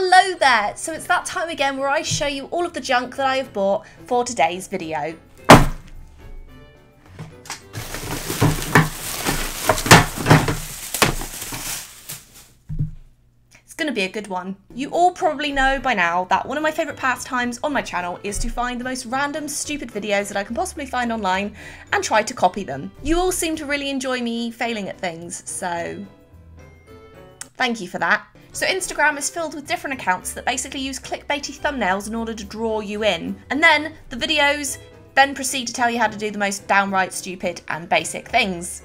Hello there! So it's that time again where I show you all of the junk that I have bought for today's video. It's going to be a good one. You all probably know by now that one of my favourite pastimes on my channel is to find the most random, stupid videos that I can possibly find online and try to copy them. You all seem to really enjoy me failing at things, so thank you for that. So Instagram is filled with different accounts that basically use clickbaity thumbnails in order to draw you in. And then the videos then proceed to tell you how to do the most downright stupid and basic things.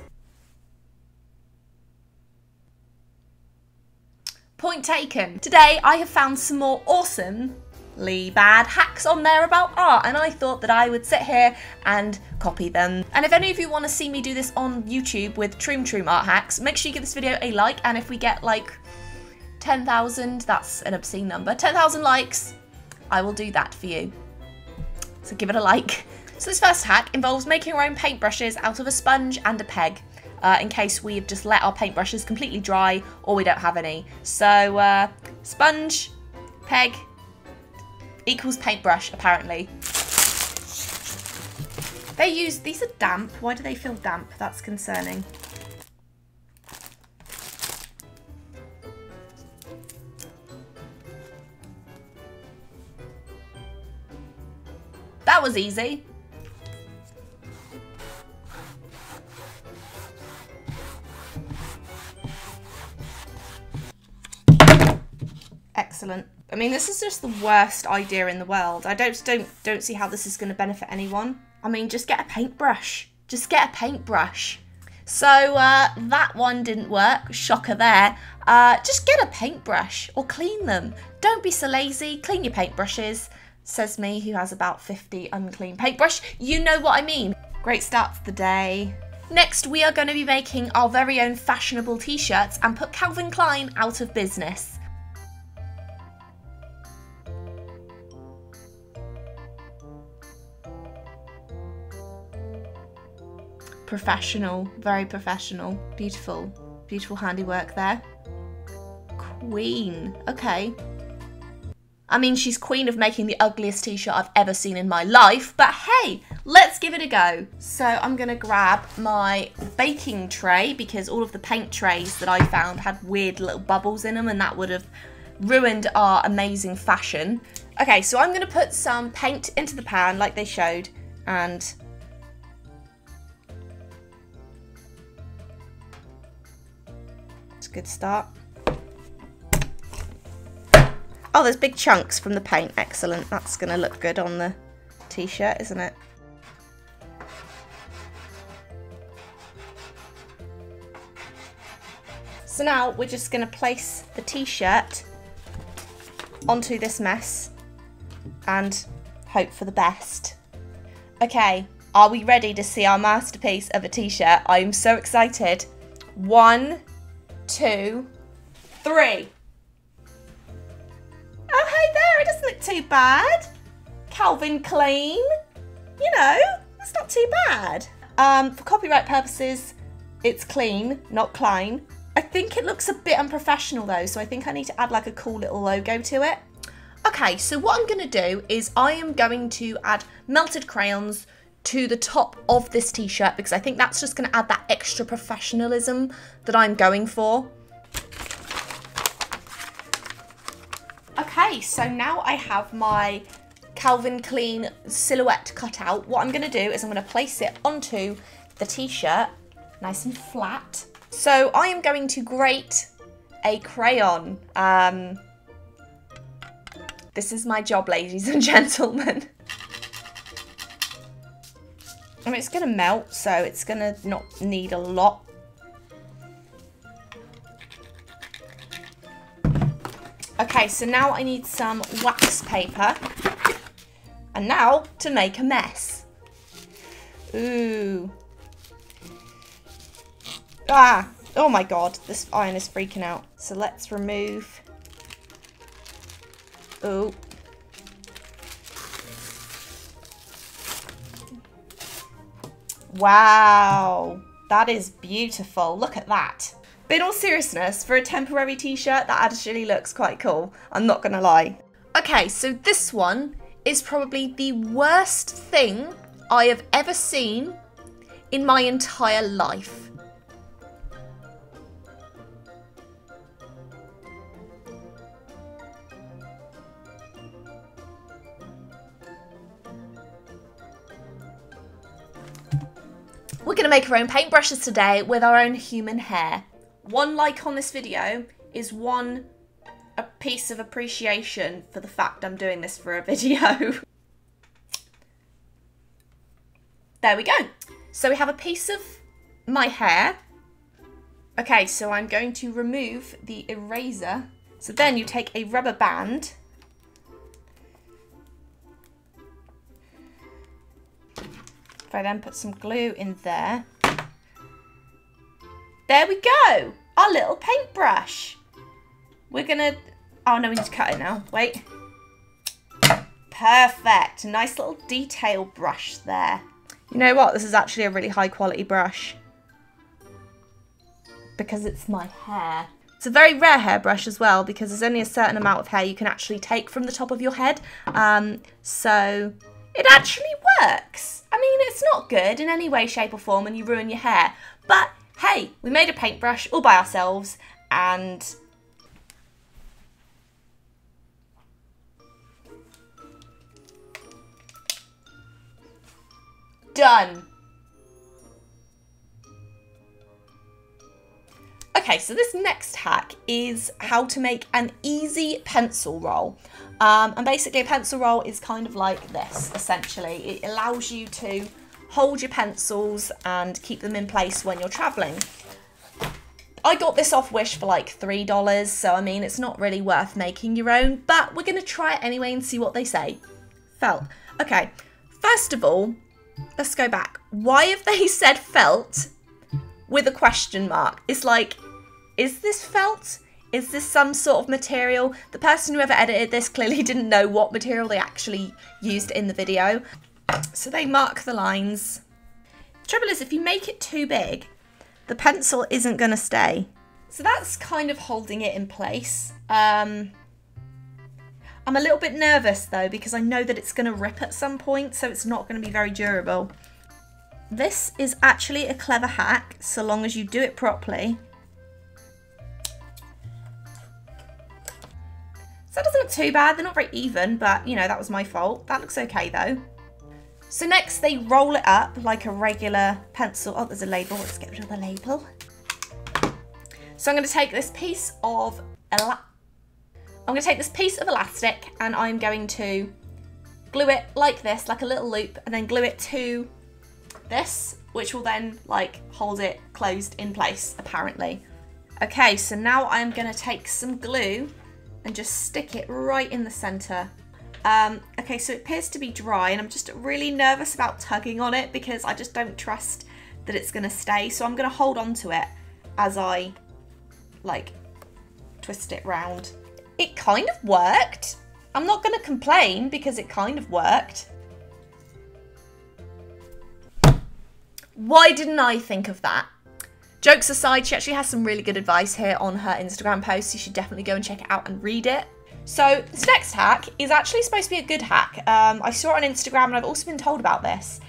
Point taken. Today I have found some more awesomely bad hacks on there about art, and I thought that I would sit here and copy them. And if any of you want to see me do this on YouTube with Troom art hacks, make sure you give this video a like, and if we get like 10,000, that's an obscene number, 10,000 likes, I will do that for you. So give it a like. So this first hack involves making our own paintbrushes out of a sponge and a peg, in case we've just let our paintbrushes completely dry or we don't have any. So sponge, peg equals paintbrush, apparently. These are damp. Why do they feel damp? That's concerning. That was easy. Excellent. I mean, this is just the worst idea in the world. I don't see how this is going to benefit anyone. I mean, just get a paintbrush. Just get a paintbrush. So that one didn't work. Shocker there. Just get a paintbrush or clean them. Don't be so lazy. Clean your paintbrushes. Says me, who has about 50 unclean paintbrush. You know what I mean. Great start to the day. Next, we are going to be making our very own fashionable t-shirts and put Calvin Klein out of business. Professional, very professional. Beautiful, beautiful handiwork there. Queen, okay. I mean, she's queen of making the ugliest t-shirt I've ever seen in my life, but hey, let's give it a go. So I'm gonna grab my baking tray because all of the paint trays that I found had weird little bubbles in them and that would have ruined our amazing fashion. Okay, so I'm gonna put some paint into the pan like they showed, and it's a good start. Oh, there's big chunks from the paint. Excellent. That's going to look good on the t-shirt, isn't it? So now we're just going to place the t-shirt onto this mess and hope for the best. Okay, are we ready to see our masterpiece of a t-shirt? I am so excited. 1, 2, 3. Oh, hey there, it doesn't look too bad. Calvin Klein, you know, it's not too bad. For copyright purposes, it's clean, not Klein. I think it looks a bit unprofessional though, so I think I need to add like a cool little logo to it. Okay, so what I'm gonna do is I am going to add melted crayons to the top of this t-shirt because I think that's just gonna add that extra professionalism that I'm going for. Okay, so now I have my Calvin Klein silhouette cut out. What I'm going to do is I'm going to place it onto the t-shirt, nice and flat. So I am going to grate a crayon. This is my job, ladies and gentlemen. I mean, it's going to melt, so it's going to not need a lot. Okay, so now I need some wax paper. And now to make a mess. Ooh. Ah, oh my god, this iron is freaking out. So let's remove. Ooh. Wow, that is beautiful. Look at that. But in all seriousness, for a temporary t-shirt, that actually looks quite cool. I'm not gonna lie. Okay, so this one is probably the worst thing I have ever seen in my entire life. We're going to make our own paintbrushes today with our own human hair. One like on this video is a piece of appreciation for the fact I'm doing this for a video. There we go. So we have a piece of my hair. Okay, so I'm going to remove the eraser. So then you take a rubber band. If I then put some glue in there. There we go. Our little paintbrush. We're gonna, oh no, we need to cut it now. Wait. Perfect. Nice little detail brush there. You know what? This is actually a really high quality brush. Because it's my hair. It's a very rare hairbrush as well because there's only a certain amount of hair you can actually take from the top of your head. So it actually works. I mean, it's not good in any way, shape or form and you ruin your hair. But hey, we made a paintbrush all by ourselves and done. Okay, so this next hack is how to make an easy pencil roll. And basically a pencil roll is kind of like this, essentially. It allows you to hold your pencils and keep them in place when you're traveling. I got this off Wish for like $3, so I mean, it's not really worth making your own, but we're gonna try it anyway and see what they say. Felt. Okay, first of all, let's go back. Why have they said felt with a question mark? It's like, is this felt? Is this some sort of material? The person who ever edited this clearly didn't know what material they actually used in the video. So they mark the lines. The trouble is, if you make it too big, the pencil isn't going to stay. So that's kind of holding it in place. I'm a little bit nervous though, because I know that it's going to rip at some point, so it's not going to be very durable. This is actually a clever hack, so long as you do it properly. So that doesn't look too bad. They're not very even, but you know, that was my fault. That looks okay though. So next they roll it up like a regular pencil. Oh, there's a label. Let's get rid of the label. So I'm going to take this piece of elastic and I'm going to glue it like this, like a little loop, and then glue it to this, which will then like hold it closed in place, apparently. Okay, so now I'm going to take some glue and just stick it right in the center. Okay, so it appears to be dry and I'm just really nervous about tugging on it because I just don't trust that it's going to stay. So I'm going to hold on to it as I like twist it round. It kind of worked. I'm not going to complain because it kind of worked. Why didn't I think of that? Jokes aside, she actually has some really good advice here on her Instagram post. You should definitely go and check it out and read it. So this next hack is actually supposed to be a good hack. I saw it on Instagram and I've also been told about this.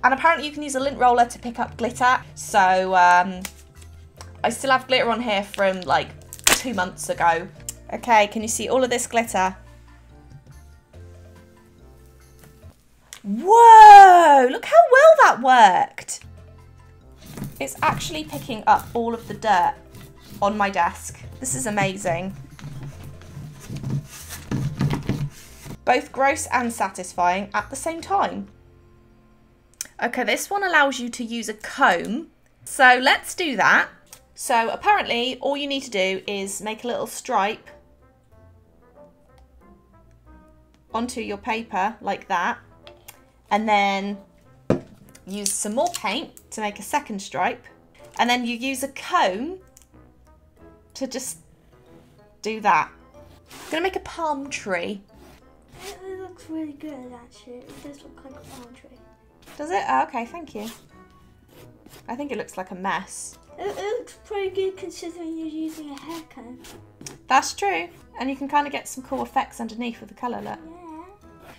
And apparently you can use a lint roller to pick up glitter. So I still have glitter on here from like 2 months ago. Okay, can you see all of this glitter? Whoa, look how well that worked. It's actually picking up all of the dirt on my desk. This is amazing. Both gross and satisfying at the same time. Okay, this one allows you to use a comb. So let's do that. So apparently all you need to do is make a little stripe onto your paper like that. And then use some more paint to make a second stripe. And then you use a comb to just do that. I'm gonna make a palm tree. It looks really good actually. It does look like a palm tree. Does it? Oh, okay, thank you. I think it looks like a mess. It looks pretty good considering you're using a hair comb. That's true. And you can kind of get some cool effects underneath with the colour, look. Yeah.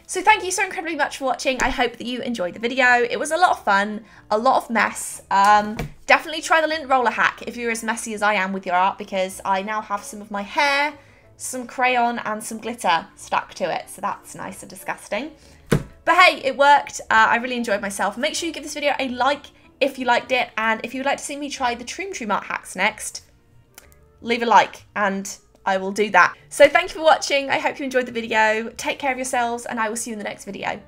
So thank you so incredibly much for watching. I hope that you enjoyed the video. It was a lot of fun, a lot of mess. Definitely try the lint roller hack if you're as messy as I am with your art, because I now have some of my hair, some crayon and some glitter stuck to it. So that's nice and disgusting. But hey, it worked. I really enjoyed myself. Make sure you give this video a like if you liked it. And if you would like to see me try the Troom art hacks next, leave a like and I will do that. So thank you for watching. I hope you enjoyed the video. Take care of yourselves and I will see you in the next video.